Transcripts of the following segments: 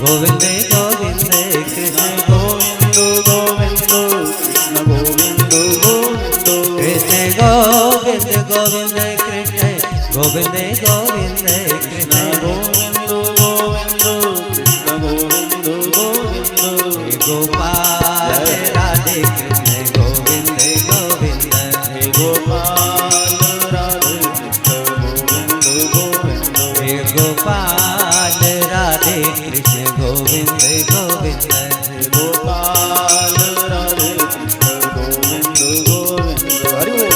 गोविंद गोविंद कृष्ण गोविंद गोविंद कृष्ण गोविंद गोविंद कृष्ण गोविंद गोविंद कृष्ण गोविंद गोविंद कृष्ण गोविंद गोविंद कृष्ण गोविंद गोविंद गोपाल राधे कृष्ण गोविंद गोविंद हे गोपाल राधे कृष्ण गोविंद गोविंद हे गोपाल राधे कृष्ण गोविंद गोविंद हे गोपाल राधे कृष्ण गोविंद गोविंद हरि बोल।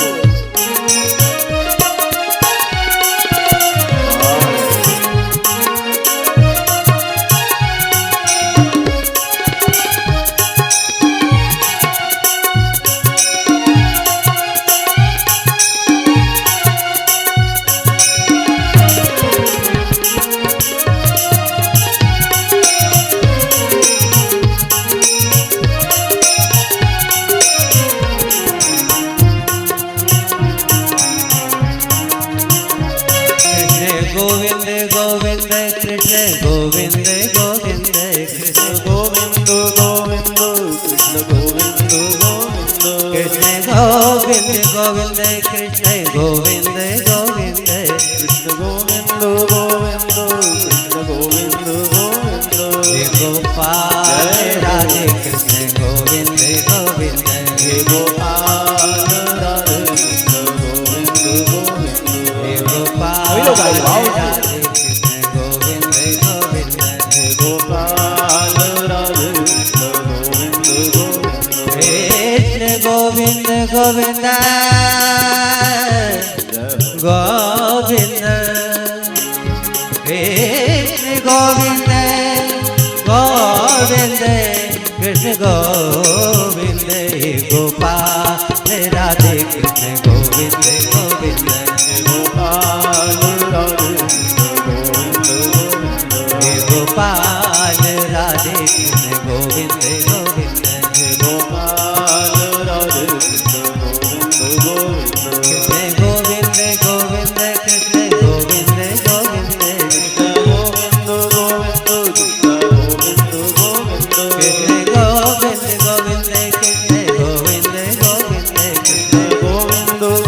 गोविंद गोविंद कृष्ण गोविंद गोविंद कृष्ण गोविंद गोविंद कृष्ण गोविंद गोविंद कृष्ण गोविंद गोविंद कृष्ण गोविंद गोविंद कृष्ण गोविंद गोविंद कृष्ण गोविंद गोविंद हे गोपाल राधे कृष्ण गोविंद गोविंद हे गोपाल राधे कृष्ण गोविंद गोविंद हे गोपाल राधे कृष्ण गोविंद गोविंद हे गोपाल राधे कृष्ण गोविंद गोविंद कृष्ण गोविंद गोविंद गोविंद कृष्ण गोविंद गोविंद कृष्ण गोविंद हे गोपाल राधे कृष्ण गोविंद गोविंद हे गोपाल राधे कृष्ण गोविंद गोविंद हे गोपाल राधे कृष्ण गोविंद गोविंद हे गोपाल राधे कृष्ण गोविंद गोविंद कृष्ण गोविंद गोविंद कृष्ण गोविंद गोविंद कृष्ण गोविंद गोविंद कृष्ण गोविंद गोविंद कृष्ण गोविंद गोविंद कृष्ण गोविंद गोविंद कृष्ण गोविंद गोविंद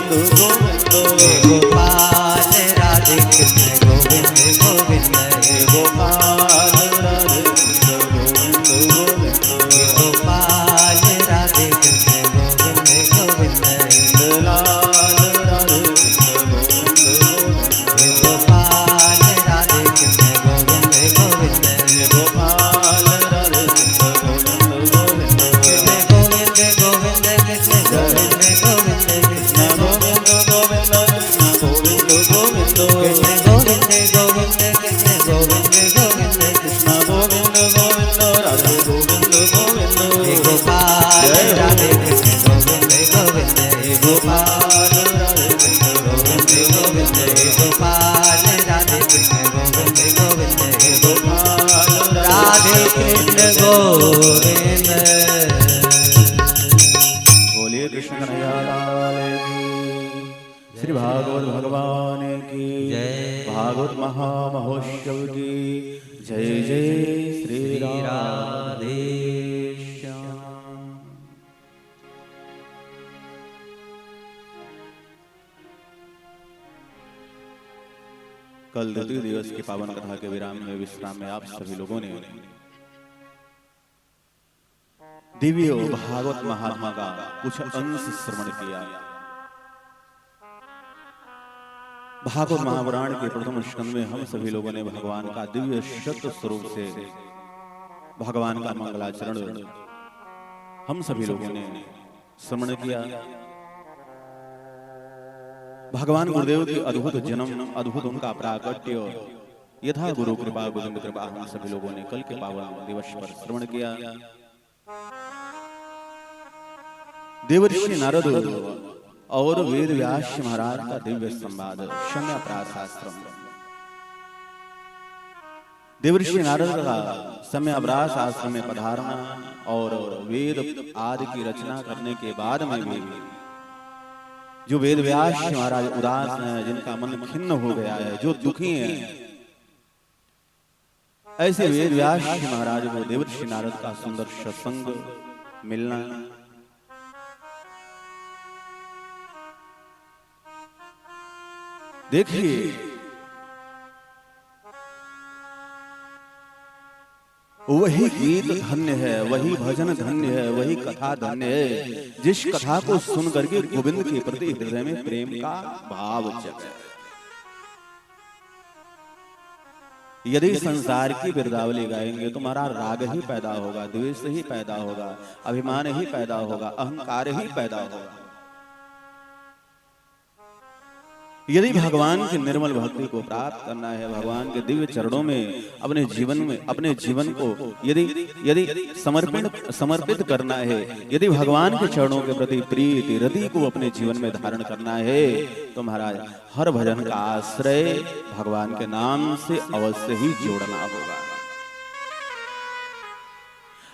कृष्ण गोविंद गोविंद हे गोपाल राधे कृष्ण गोविंद गोविंद हे गोपाल राधे कृष्ण गोविंद गोविंद हे गोपाल राधे कृष्ण गोविंद गोविंद हे लाल राधे कृष्ण गोविंद गोविंद हे गोपाल राधे कृष्ण गोविंद गोविंद हे गोपाल राधे कृष्ण गोविंद गोविंद कृष्ण गोविंद गोविंद कृष्ण गोविंद गोविंद कृष्ण गोविंद गोविंद कृष्ण गोविंद गोविंद कृष्ण गोविंद गोविंद कृष्ण गोविंद गोविंद कृष्ण गोविंद गोविंद राधे गोविंद गोविंद हे गोपाल राधे कृष्ण गोविंद गोविंद हे गोपाल राधे कृष्ण गोविंद गोविंद हे गोपाल राधे कृष्ण गोविंद गोविंद हे गोपाल राधे कृष्ण गोविंद। बोलिए कृष्ण कन्हैया लाल की श्री भागवत भगवान की जय। भागवत महामहोत्सव की जय जय श्री राधे श्याम। कल द्वितीय दिवस की पावन कथा के विराम में विश्राम में आप सभी लोगों ने दिव्य भागवत महात्मा का कुछ अंश श्रवण किया। भागवत महापुराण के प्रथम स्कंद में हम सभी लोगों ने भगवान का दिव्य सत्य स्वरूप से भगवान का मंगलाचरण हम सभी लोगों ने श्रवण किया। भगवान गुरुदेव के अद्भुत जन्म, अद्भुत उनका प्राकट्य, यथा गुरु कृपा गोविंद कृपा हम सभी लोगों ने कल के पावन दिवस पर श्रवण किया। देवर्षि नारद और वेद व्यास महाराज का दिव्य संवाद शम्य प्राशास्त्रम। देवर्षि नारद का समय अवरास आश्रम में पधारना और वेद आदि की रचना करने के बाद में भी जो वेद व्यास महाराज उदास हैं, जिनका मन खिन्न हो गया है, जो दुखी हैं, ऐसे वेद व्यास जी महाराज को देवर्षि नारद का सुंदर सत्संग मिलना, देखिए वही गीत धन्य है, वही भजन धन्य है, वही कथा धन्य है जिस कथा को सुन करके गोविंद के प्रति हृदय में प्रेम का भाव जगे। यदि संसार की बिरदावली गाएंगे तो हमारा राग ही पैदा होगा, द्वेष ही पैदा होगा, अभिमान ही पैदा होगा, अहंकार ही पैदा होगा। यदि भगवान की निर्मल भक्ति को प्राप्त करना है, भगवान के दिव्य चरणों में अपने जीवन को यदि समर्पित करना है, यदि भगवान के चरणों के प्रति प्रीति हृदय को अपने जीवन में धारण करना है, तो महाराज हर भजन का आश्रय भगवान के नाम से अवश्य ही जोड़ना होगा।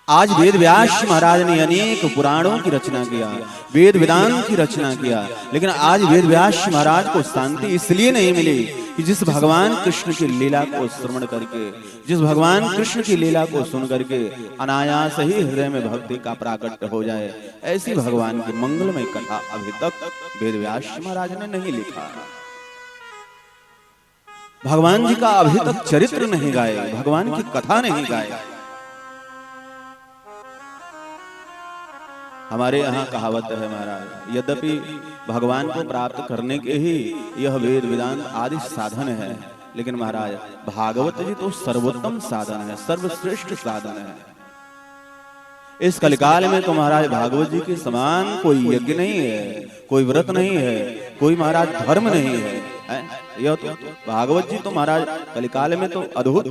आज वेद व्यास महाराज ने अनेक पुराणों की रचना किया, वेद वेदांत की रचना किया, लेकिन आज वेद व्यास महाराज को शांति इसलिए नहीं मिली कि जिस भगवान कृष्ण की लीला को श्रवण करके, जिस भगवान कृष्ण की लीला को सुन करके अनायास ही हृदय में भक्ति का प्राकट्य हो जाए, ऐसी भगवान की मंगलमय कथा अभी तक वेद व्यास महाराज ने नहीं लिखा। भगवान जी का अभी तक चरित्र नहीं गाए, भगवान की कथा नहीं गाए। हमारे यहाँ कहावत है महाराज, यद्यपि भगवान को प्राप्त करने के ही यह वेद वेदांत आदि साधन है, लेकिन महाराज भागवत जी तो सर्वोत्तम साधन है, सर्वश्रेष्ठ साधन है। इस कलिकाल में तो महाराज भागवत जी के समान कोई यज्ञ नहीं है, कोई व्रत नहीं है, कोई महाराज धर्म नहीं है। यह तो भागवत जी तो महाराज कलिकाल में तो अद्भुत।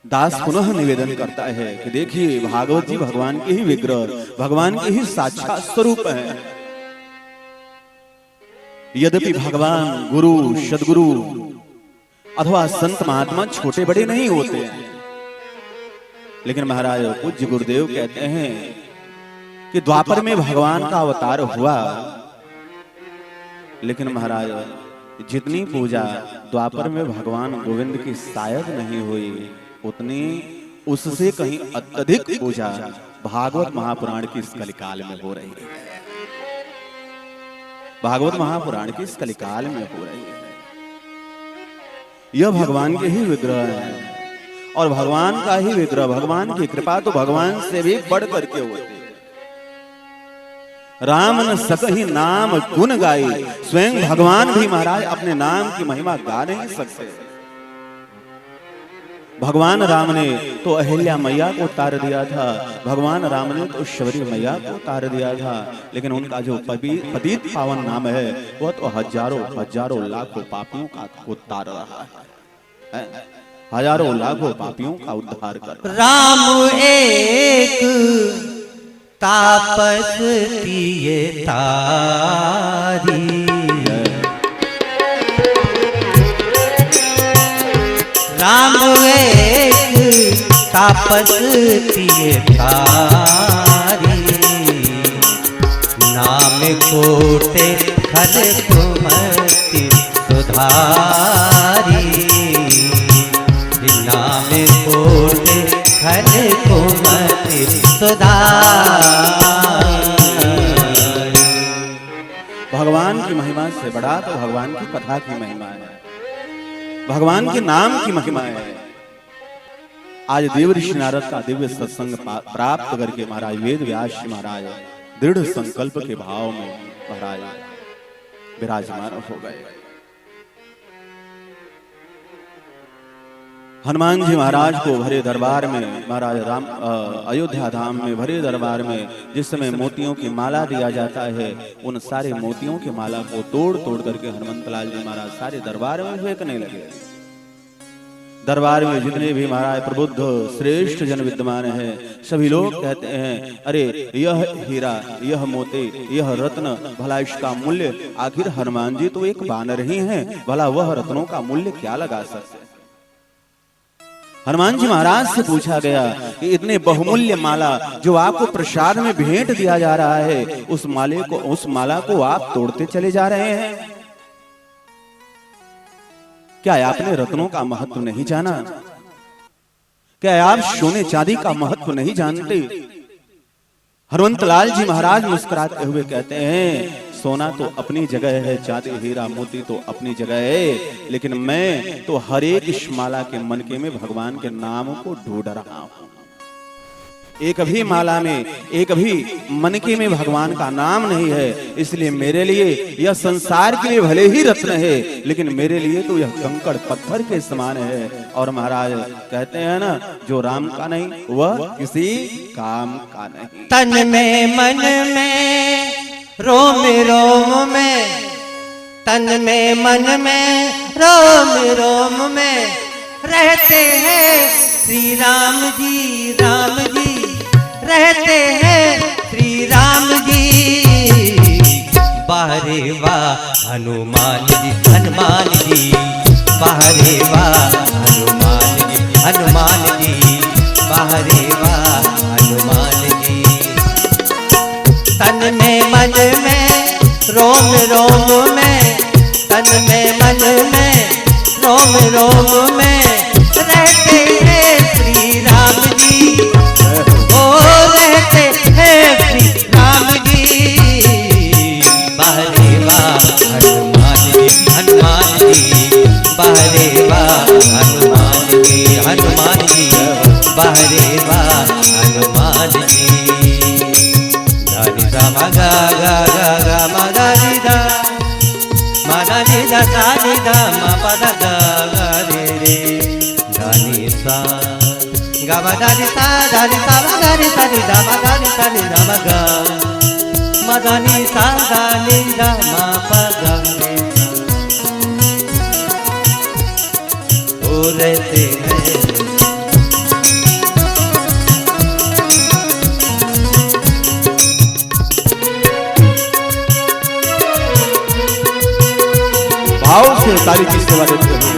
दास पुनः निवेदन करता है कि देखिए भागवत जी भगवान के ही विग्रह, भगवान के ही साक्षात स्वरूप है। यद्यपि भगवान गुरु, सदगुरु अथवा संत महात्मा छोटे बड़े नहीं होते हैं, लेकिन महाराज पूज्य गुरुदेव कहते हैं कि द्वापर में भगवान का अवतार हुआ, लेकिन महाराज जितनी पूजा द्वापर में भगवान गोविंद की शायद नहीं हुई, उतनी उससे कहीं अत्यधिक पूजा भागवत महापुराण की इस कलिकाल में हो रही है। भागवत महापुराण की इस कलिकाल में हो रही है। यह भगवान के ही विग्रह है, और भगवान का ही विग्रह, भगवान की कृपा तो भगवान से भी बढ़ करके होती है। राम न सकहि नाम गुण गाई, स्वयं भगवान भी महाराज अपने नाम की महिमा गा नहीं सकते। भगवान राम ने तो अहिल्या मैया को तार दिया था, भगवान राम ने तो शबरी मैया को तार दिया था, लेकिन उनका जो पतित पावन नाम है वह तो हजारों लाखों पापियों को तार रहा है, हजारों लाखों पापियों का उद्धार कर। राम एक तापस किए तारी, राम एक तापस किए तारी, नाम कोटे खल कुमति सुधारी, नाम कोटे खल कुमति सुधारी। भगवान की महिमा से बड़ा तो भगवान की कथा की महिमा है, भगवान के नाम की महिमा है। आज देवर्षि नारद का दिव्य सत्संग प्राप्त करके महाराज वेद व्यास महाराज दृढ़ संकल्प के भाव में महाराज विराजमान हो गए। हनुमान जी महाराज को भरे दरबार में, महाराज राम अयोध्या धाम में भरे दरबार में जिस समय मोतियों की माला दिया जाता है, उन सारे मोतियों की माला को तोड़ तोड़ करके हनुमंतलाल जी महाराज सारे दरबार में फेंकने लगे। दरबार में जितने भी महाराज प्रबुद्ध श्रेष्ठ जन विद्यमान है, सभी लोग कहते हैं अरे यह हीरा, यह मोती, यह रत्न, भला इसका मूल्य, आखिर हनुमान जी तो एक बानर ही हैं, भला वह रत्नों का मूल्य क्या लगा सकते। हनुमान जी महाराज से पूछा गया कि इतने बहुमूल्य माला जो आपको प्रसाद में भेंट दिया जा रहा है, उस माला को आप तोड़ते चले जा रहे हैं। क्या आपने रत्नों का महत्व नहीं जाना? क्या आप सोने चांदी का महत्व नहीं जानते? हरवंत लाल जी महाराज मुस्कुराते हुए कहते हैं, सोना तो अपनी जगह है, चांदी हीरा मोती तो अपनी जगह है, लेकिन मैं तो हर एक इस माला के मनके में भगवान के नाम को ढूंढ रहा हूं। एक भी माला में, एक भी मनके में भगवान का नाम नहीं है। इसलिए मेरे लिए यह संसार के लिए भले ही रत्न है, लेकिन मेरे लिए तो यह कंकड़ पत्थर के समान है। और महाराज कहते हैं ना, जो राम का नहीं वह किसी काम का नहीं। तन में मन में रोम रोम में, तन में मन में रोम रोम में रहते हैं श्री राम जी, राम जी रहते हैं श्री राम जी। बाहरे वाह हनुमान जी, हनुमान जी बाहरे वाह हनुमान जी, हनुमान जी बाहरे वाह हनुमान जी। तन में मन में रोम रोम में, तन में मन में रोम रोम में रहते हैं श्री राम जी, ओ रहते हैं श्री राम जी। बाहरे वाह हनुमान जी, हनुमान जी बाहरे वाह हनुमान जी, हनुमान जी बाहरे वाह हनुमान जी। धा मा गा गा गा गा मा गा नी धा, मा गा नी धा सा नी धा मा पा धा गा गा रे रे धा नी सा गा मा धा नी सा धा नी सा मा गा नी सा नी धा मा गा नी सा नी धा मा गा मा धा नी सा गा नी धा मा पा गा रे सा। ओ रहते हैं भाव से ताली की सेवा देते हुए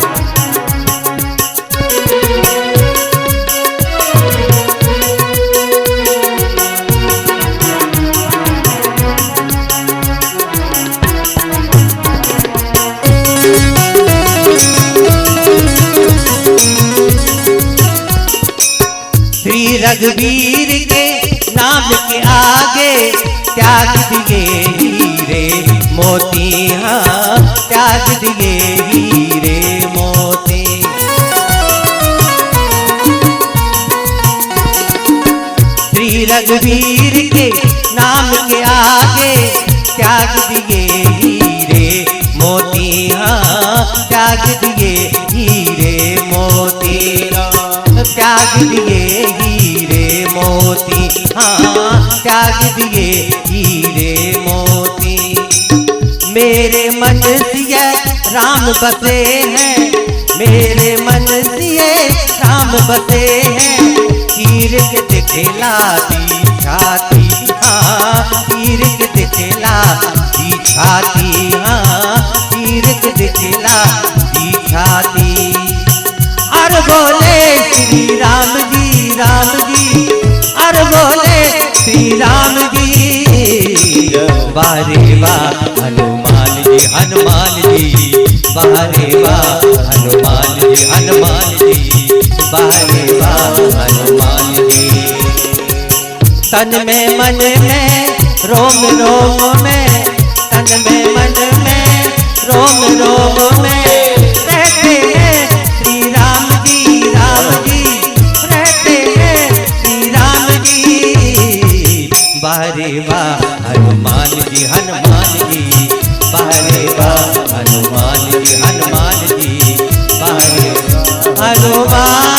श्री रघुवीर के नाम के आगे त्याग दिए हीरे मोती, हाँ त्याग दिए हीरे मोती। श्री रघुवीर के नाम के आगे त्याग दिए हीरे मोती, हाँ त्याग दिए हीरे मोती, त्याग दिए हीरे मोती, हाँ त्याग दिए हीरे मोती। मेरे मन सिए राम बसे हैं, मेरे मन सिए राम बसे हैं। तीर के दिखला दी छाती, हाँ तीर के दिखला दी छाती, हाँ तीर के दिखला दी छाती। और बोले श्री राम जी, राम जी और बोले श्री राम जी। बाहरे वाह हनुमान जी, हनुमान जी बाहरे वाह हनुमान जी, हनुमान जी बाहरे वाह हनुमान जी। तन में मन में रोम रोम में, तन में मन में रोम रोम में रहते हैं श्री राम जी, राम जी रहते हैं श्री राम जी। बाहरे वाह हनुमान जी, हनुमान जी बाहरे वाह हनुमान जी, हनुमान जी बाहरे हनुमान।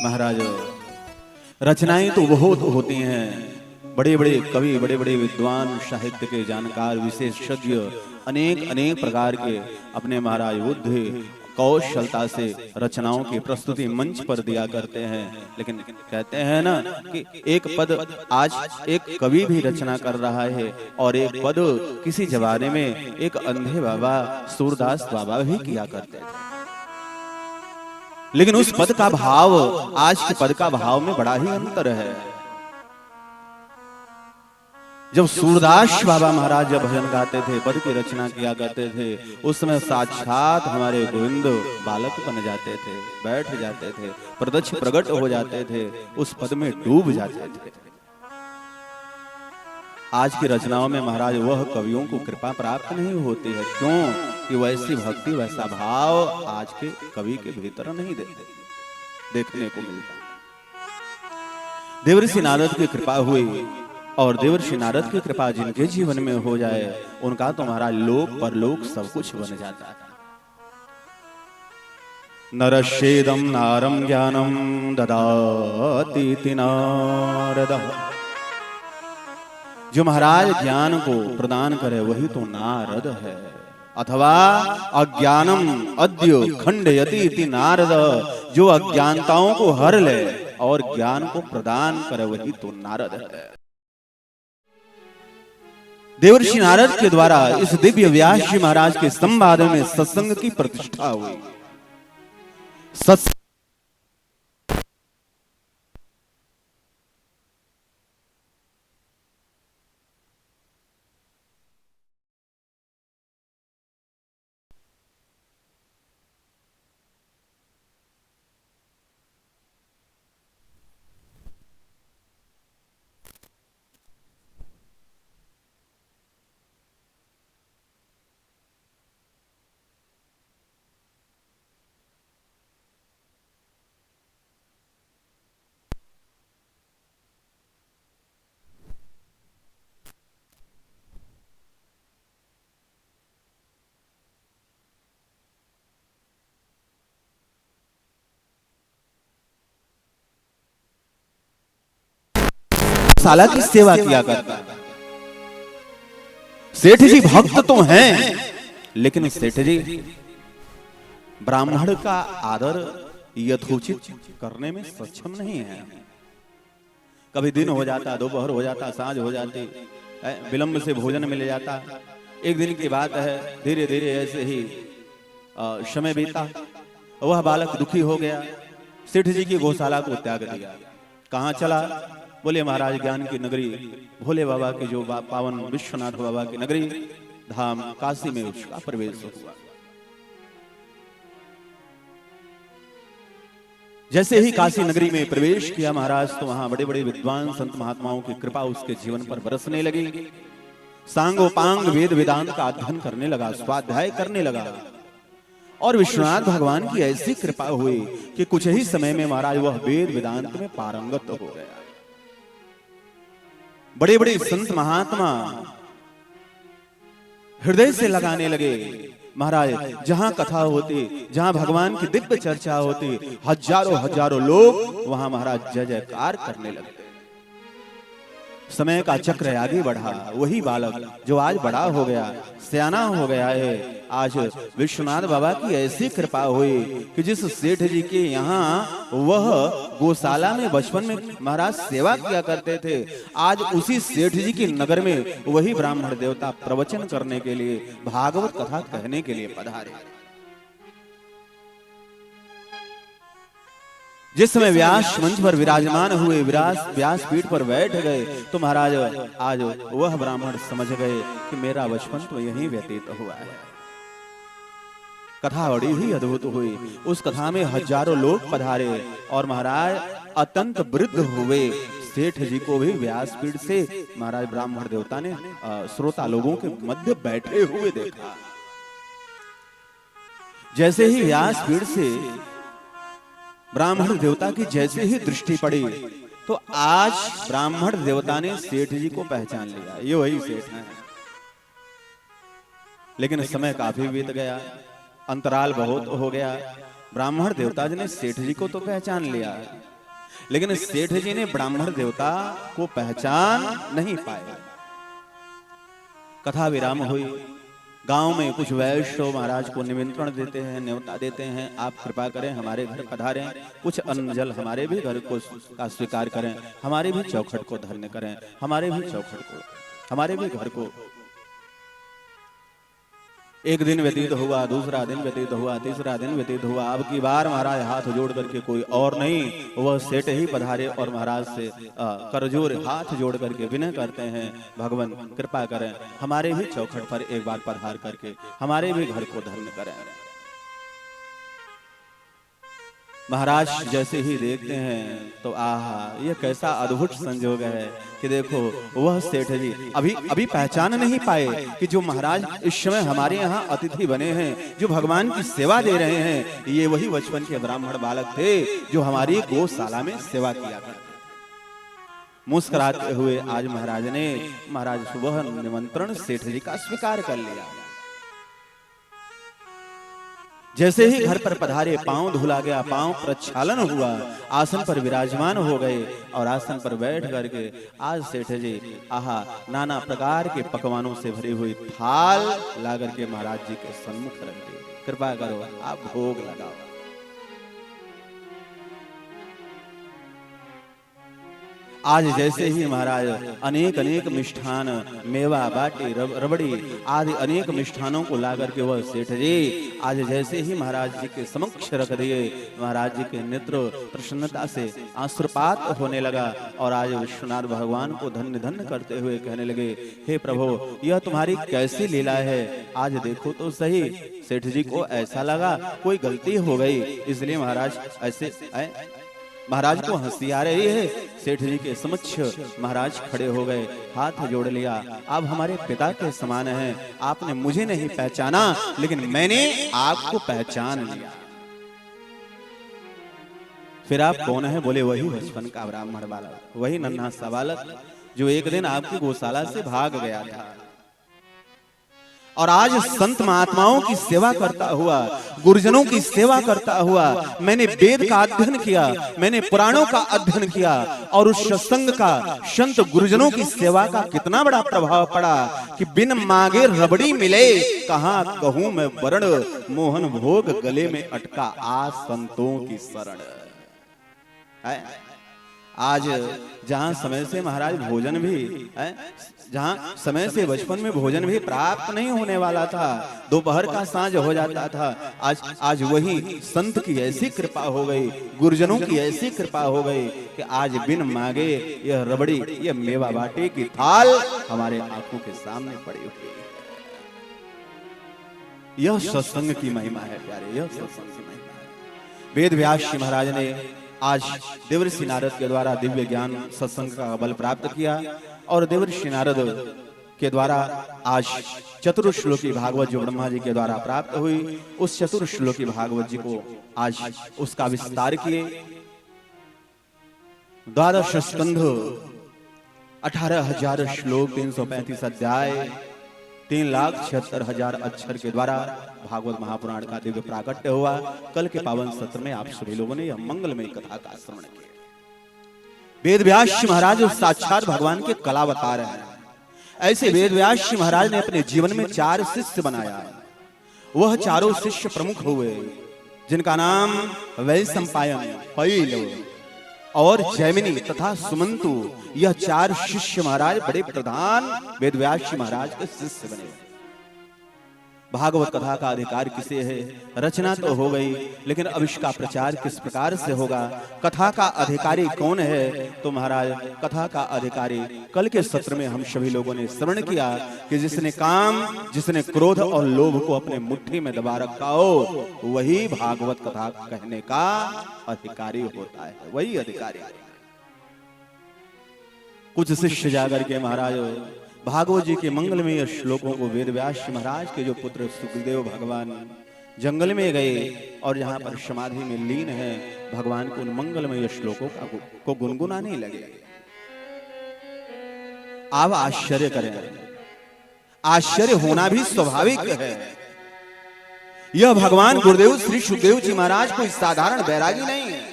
महाराज रचनाएं तो बहुत होती हैं, बड़े बड़े कवि, बड़े बड़े विद्वान, साहित्य के जानकार, विशेषज्ञ अनेक अनेक प्रकार के अपने महाराज बुद्ध कौशलता से रचनाओं की प्रस्तुति मंच पर दिया करते हैं। लेकिन कहते हैं ना कि एक पद आज एक कवि भी रचना कर रहा है और एक पद किसी जमाने में एक अंधे बाबा सूरदास बाबा भी किया करते थे। लेकिन उस पद का भाव आज के पद का भाव में बड़ा ही अंतर है। जब सूरदास बाबा महाराज जब भजन गाते थे, पद की रचना किया करते थे, उस समय साक्षात हमारे गोविंद बालक बन जाते थे, बैठ जाते थे, प्रत्यक्ष प्रकट हो जाते थे, उस पद में डूब जाते थे। आज की रचनाओं में महाराज वह कवियों को कृपा प्राप्त नहीं होती है। क्यों? कि वैसी भक्ति वैसा भाव आज के कवि के भीतर नहीं देखने को मिलता। देवर्षि नारद की कृपा हुई और देवर्षि नारद की कृपा जिनके जीवन में हो जाए उनका तो महाराज लोक परलोक सब कुछ बन जाता है। नरश्चेदं नारं ज्ञानं ददाति नारदः। जो महाराज ज्ञान को प्रदान करे वही तो नारद है। अथवा अज्ञानम अद्य खंडयति इति नारद। जो अज्ञानताओं को हर ले और ज्ञान को प्रदान करे वही तो नारद है। देवर्षि नारद के द्वारा इस दिव्य व्यास जी महाराज के संवाद में सत्संग की प्रतिष्ठा हुई। साला की सेवा किया करता है। सेठ जी भक्त तो हैं, लेकिन सेठ जी ब्राह्मण का आदर यथोचित करने में सक्षम नहीं है। कभी दिन हो जाता, दोपहर हो जाता, सांझ हो जाती, विलंब से भोजन मिल जाता। एक दिन की बात है, धीरे धीरे ऐसे ही समय बीता। वह बालक दुखी हो गया, सेठ जी की गौशाला को त्याग दिया। कहां चला? बोले महाराज ज्ञान की नगरी, भोले बाबा की जो पावन विश्वनाथ बाबा की नगरी धाम काशी में उसका प्रवेश हुआ। जैसे ही काशी नगरी में प्रवेश किया महाराज, तो वहां बड़े बड़े विद्वान संत महात्माओं की कृपा उसके जीवन पर बरसने लगी। सांगोपांग वेद वेदांत का अध्ययन करने लगा, स्वाध्याय करने लगा और विश्वनाथ भगवान की ऐसी कृपा हुई कि कुछ ही समय में महाराज वह वेद वेदांत में पारंगत हो गया। बड़े बड़े संत महात्मा हृदय से लगाने लगे। महाराज जहां कथा होती, जहां भगवान की दिव्य चर्चा होती, हजारों हजारों लोग वहां महाराज जय जयकार करने लगे। समय का चक्र आगे बढ़ा। वही बालक जो आज बड़ा हो गया, सियाना हो गया है, आज विश्वनाथ बाबा की ऐसी कृपा हुई कि जिस सेठ जी के यहाँ वह गौशाला में बचपन में महाराज सेवा किया करते थे, आज उसी सेठ जी के नगर में वही ब्राह्मण देवता प्रवचन करने के लिए, भागवत कथा कहने के लिए पधारे। जिस समय व्यास मंच पर विराजमान हुए, व्यास पीठ पर बैठ गए, तो महाराज आज वह ब्राह्मण समझ गए कि मेरा बचपन तो यहीं व्यतीत हुआ है। कथा बड़ी ही अद्भुत हुई। उस कथा में हजारों लोग पधारे और महाराज अत्यंत वृद्ध हुए। सेठ जी को भी व्यास पीठ से महाराज ब्राह्मण देवता ने श्रोता लोगों के मध्य बैठे हुए देखा। जैसे ही व्यास पीठ से ब्राह्मण देवता की जैसे ही दृष्टि पड़ी, तो आज ब्राह्मण देवता ने सेठ जी को पहचान लिया, ये वही सेठ हैं। लेकिन समय काफी बीत गया, अंतराल बहुत हो गया। ब्राह्मण देवता जी ने सेठ जी को तो पहचान लिया, लेकिन सेठ जी ने ब्राह्मण देवता को पहचान नहीं पाए। कथा विराम हुई। गांव में कुछ वैश्य महाराज को निमंत्रण देते हैं, न्योता देते हैं, आप कृपा करें हमारे घर पधारें, कुछ अन्न जल हमारे भी घर को का स्वीकार करें, हमारे भी चौखट को धन्य करें, हमारे भी चौखट को, हमारे भी घर को। एक दिन व्यतीत हुआ, दूसरा दिन व्यतीत हुआ, तीसरा दिन व्यतीत हुआ। अब की बार महाराज हाथ जोड़ करके कोई और नहीं, वह सेठ ही पधारे और महाराज से करजोर हाथ जोड़ करके विनय करते हैं, भगवान कृपा करें हमारे भी चौखट पर एक बार पधार करके हमारे भी घर को धन्य करें। महाराज जैसे ही देखते हैं तो आहा, यह कैसा अद्भुत संजोग है कि देखो वह सेठ जी अभी पहचान नहीं पाए कि जो महाराज इस समय हमारे यहाँ अतिथि बने हैं, जो भगवान की सेवा दे रहे हैं, ये वही बचपन के ब्राह्मण बालक थे जो हमारी गौशाला में सेवा किया करते। मुस्कुराते हुए आज महाराज सुबह निमंत्रण सेठ जी का स्वीकार कर लिया। जैसे ही घर पर पधारे, पांव धुला गया, पांव प्रक्षालन हुआ, आसन पर विराजमान हो गए और आसन पर बैठ करके आज सेठ जी आहा नाना प्रकार के पकवानों से भरी हुई थाल ला करके महाराज जी के सन्मुख रख दी। कृपा करो आप भोग लगाओ। आज जैसे ही महाराज अनेक अनेक मिष्ठान, मेवा, बाटी, रबड़ी आदि अनेक मिष्ठानों को ला करके वह सेठ जी आज जैसे ही महाराज जी के समक्ष रख दिए, महाराज जी के नेत्र प्रसन्नता से आश्रुपात होने लगा और आज विश्वनाथ भगवान को धन्य धन्य करते हुए कहने लगे, हे प्रभु यह तुम्हारी कैसी लीला है, आज देखो तो सही। सेठ जी को ऐसा लगा कोई गलती हो गई, इसलिए महाराज ऐसे महाराज को हंसी आ रही है। सेठ जी के समक्ष महाराज खड़े हो गए, हाथ जोड़ लिया, आप हमारे पिता के समान हैं, आपने मुझे नहीं पहचाना लेकिन मैंने आपको पहचान लिया। फिर आप कौन है? बोले वही बचपन का ब्राह्मण बालक, वही नन्हा सा बालक जो एक दिन आपकी गौशाला से भाग गया था और आज संत महात्माओं की सेवा करता हुआ, गुरुजनों की सेवा करता हुआ, मैंने वेद का अध्ययन किया, मैंने पुराणों का अध्ययन किया और उस सत्संग का, संत गुरुजनों की सेवा का कितना बड़ा प्रभाव पड़ा कि बिन मांगे रबड़ी मिले, कहां कहूं मैं वर्ण, मोहन भोग गले में अटका, आ संतों की शरण। आज जहां समय से महाराज भोजन भी जहां समय से बचपन में भोजन भी प्राप्त नहीं होने वाला था, दोपहर का सांझ हो जाता था, आज वही संत की ऐसी कृपा हो गई, गुरुजनों की ऐसी कृपा हो गई कि आज बिन मांगे यह रबड़ी, यह मेवा बाटी की थाल हमारे आंखों के सामने पड़ी हुई है। यह सत्संग की महिमा है प्यारे, यह सत्संग की महिमा है। वेद व्यास जी महाराज ने आज देवर्षि नारद के द्वारा दिव्य ज्ञान सत्संग का बल प्राप्त किया और देवर्षि नारद के द्वारा आज चतुर्श्लोकी भागवत जो ब्रह्मा जी के द्वारा प्राप्त हुई, उस चतुर्श्लोकी भागवत जी को आज उसका विस्तार किए। 12 स्कंध, 18,000 श्लोक, 335 अध्याय, 3,76,000 अक्षर के द्वारा भागवत महापुराण का दिव्य प्राकट्य हुआ। कल के पावन सत्र में आप सभी लोगों ने यह मंगलमय कथा का श्रवण किया। वेद व्यास महाराज साक्षात भगवान के कलावतार हैं। ऐसे वेद व्यास महाराज ने अपने जीवन में 4 शिष्य बनाया। वह चारों शिष्य प्रमुख हुए जिनका नाम वैशंपायन, पैल और जैमिनी तथा सुमंतु, यह 4 शिष्य महाराज बड़े प्रधान वेद व्यास महाराज के शिष्य बने। भागवत कथा का अधिकार किसे है? रचना तो हो गई, लेकिन अब इसका प्रचार किस प्रकार से होगा? कथा का अधिकारी कौन है? तो महाराज कथा का अधिकारी कल के सत्र में हम सभी लोगों ने श्रवण किया कि जिसने काम, जिसने क्रोध और लोभ को अपने मुट्ठी में दबा रखा हो, वही भागवत कथा कहने का अधिकारी होता है, वही अधिकारी। कुछ शिष्य जाकर के महाराज भागवत जी के मंगलमय श्लोकों को वेद व्यास महाराज के जो पुत्र सुखदेव भगवान जंगल में गए और जहां पर समाधि में लीन है, भगवान को उन मंगलमय श्लोकों को गुनगुनाने लगे। आप आश्चर्य करें, आश्चर्य होना भी स्वाभाविक है। यह भगवान गुरुदेव श्री सुखदेव जी महाराज कोई साधारण बैरागी नहीं है।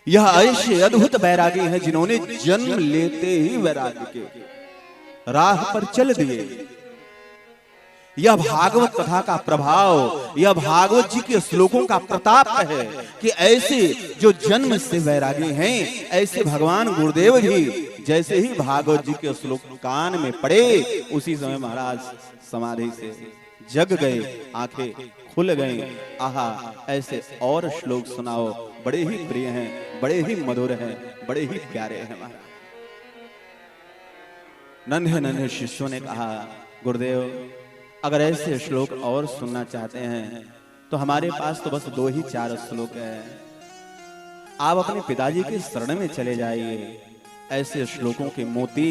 यह ऐसे अद्भुत बैरागी हैं जिन्होंने जन्म लेते ही वैराग्य के राह पर चल दिए। यह भागवत कथा का प्रभाव, यह भागवत जी के श्लोकों का प्रताप है कि ऐसे जो जन्म से वैरागी हैं, ऐसे भगवान गुरुदेव भी जैसे ही भागवत जी के श्लोक कान में पड़े, उसी समय महाराज समाधि से जग गए, आंखें खुल गई। आहा, ऐसे और श्लोक सुनाओ, बड़े ही प्रिय हैं, बड़े ही मधुर हैं, बड़े ही प्यारे हैं। नन्हे नन्हे शिष्यों ने कहा, गुरुदेव अगर ऐसे श्लोक और सुनना चाहते हैं तो हमारे पास तो बस 2 ही 4 श्लोक है, आप अपने पिताजी के शरण में चले जाइए। ऐसे श्लोकों के मोती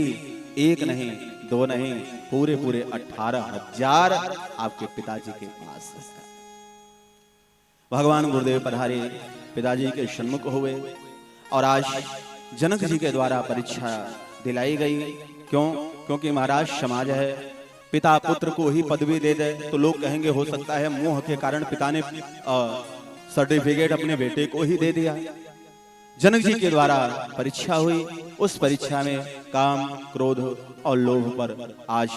1 नहीं 2 नहीं, पूरे 18,000 आपके पिताजी के पास है। भगवान गुरुदेव पधारे, पिताजी के सन्मुख हुए और आज जनक जी के द्वारा परीक्षा दिलाई गई। क्यों? क्योंकि महाराज समाज है, पिता पुत्र को ही पदवी दे दे तो लोग कहेंगे हो सकता है मोह के कारण पिता ने सर्टिफिकेट अपने बेटे को ही दे दिया। जनक जी के द्वारा परीक्षा हुई, उस परीक्षा में काम, क्रोध और लोभ पर आज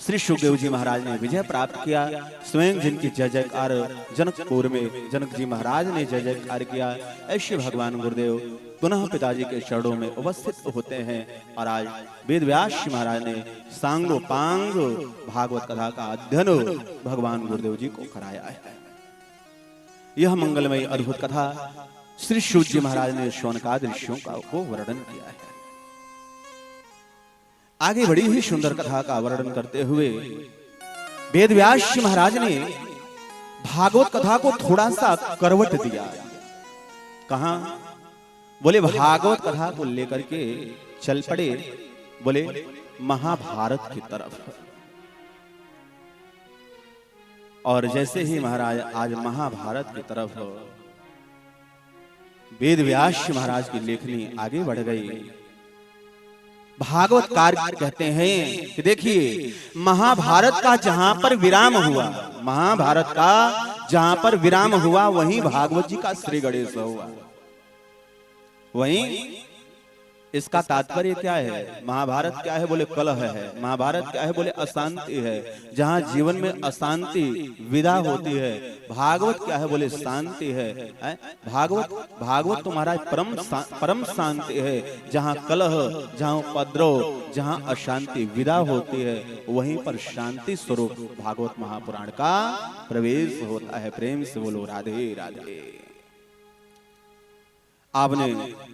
श्री सुखदेव जी महाराज ने विजय प्राप्त किया। स्वयं जिनकी जय जयकार जनकपुर में जनक जी महाराज ने जय जयकार किया, ऐसे भगवान गुरुदेव पुनः पिताजी के चरणों में उपस्थित होते हैं। और आज वेद व्यास महाराज ने सांगोपांग भागवत कथा का अध्ययन भगवान गुरुदेव जी को कराया है। यह मंगलमय अद्भुत कथा श्री सूत जी महाराज ने शौनकादि ऋषियों को वर्णन किया है। आगे बड़ी ही सुंदर कथा का वर्णन करते हुए वेद व्यास महाराज ने भागवत कथा को थोड़ा सा करवट दिया। कहां? बोले भागवत कथा को लेकर के चल पड़े, बोले महाभारत की तरफ। और जैसे ही महाराज आज महाभारत की तरफ वेद व्यास महाराज की लेखनी आगे बढ़ गई। भागवतकार कहते हैं कि देखिए, महाभारत का जहां पर विराम हुआ, महाभारत का जहां पर विराम हुआ, वहीं भागवत जी का श्री गणेश हुआ। वहीं इसका तात्पर्य क्या है? महाभारत क्या है? बोले कलह है। महाभारत क्या है? बोले अशांति है। जहां जीवन में अशांति विदा होती है, भागवत क्या है? बोले शांति है। भागवत तुम्हारा परम शांति है। जहां कलह, जहां उपद्रव, जहां अशांति विदा होती है, वहीं पर शांति स्वरूप भागवत महापुराण का प्रवेश होता है। प्रेम से बोलो राधे राधे। आपने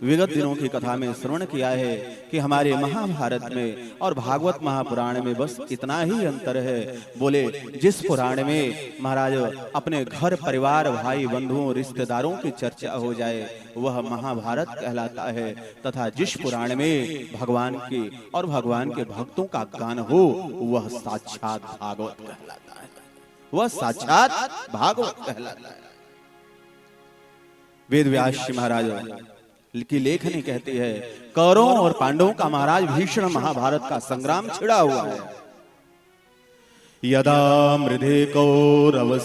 विगत दिनों की कथा में श्रवण किया है कि हमारे महाभारत में और भागवत महापुराण में बस इतना ही अंतर है। बोले जिस पुराण में महाराज अपने घर परिवार भाई बंधुओं रिश्तेदारों की चर्चा हो जाए, वह महाभारत कहलाता है, तथा जिस पुराण में भगवान की और भगवान के भक्तों का गान हो, वह साक्षात भागवत कहलाता है। वह साक्षात भागवत कहलाता है। वेद व्यास महाराज की लेखनी कहती है, कौरवों और पांडवों का महाराज भीषण महाभारत का संग्राम छिड़ा हुआ है। यदा मृधे कौरव